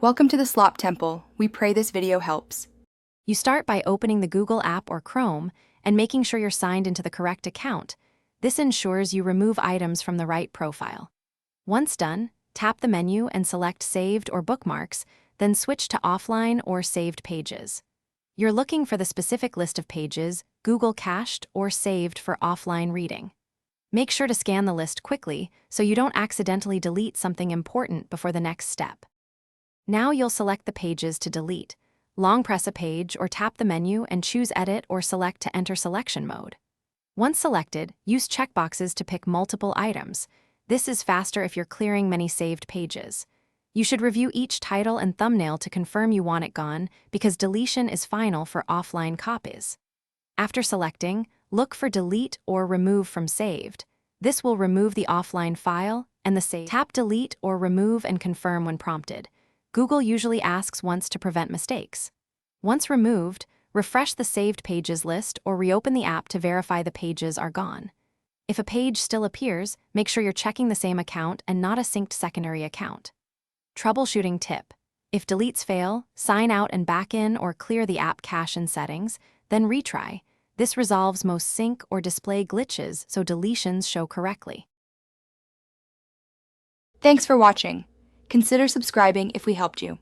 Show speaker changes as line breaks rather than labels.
Welcome to the Slop Temple. We pray this video helps.
You start by opening the Google app or Chrome and making sure you're signed into the correct account. This ensures you remove items from the right profile. Once done, tap the menu and select Saved or Bookmarks, then switch to Offline or Saved Pages. You're looking for the specific list of pages Google cached or saved for offline reading. Make sure to scan the list quickly so you don't accidentally delete something important before the next step. Now you'll select the pages to delete. Long press a page or tap the menu and choose Edit or Select to enter selection mode. Once selected, use checkboxes to pick multiple items. This is faster if you're clearing many saved pages. You should review each title and thumbnail to confirm you want it gone because deletion is final for offline copies. After selecting, look for Delete or Remove from Saved. This will remove the offline file and the save. Tap Delete or Remove and confirm when prompted. Google usually asks once to prevent mistakes. Once removed, refresh the saved pages list or reopen the app to verify the pages are gone. If a page still appears, make sure you're checking the same account and not a synced secondary account. Troubleshooting tip: if deletes fail, sign out and back in or clear the app cache and settings, then retry. This resolves most sync or display glitches so deletions show correctly.
Thanks for watching. Consider subscribing if we helped you.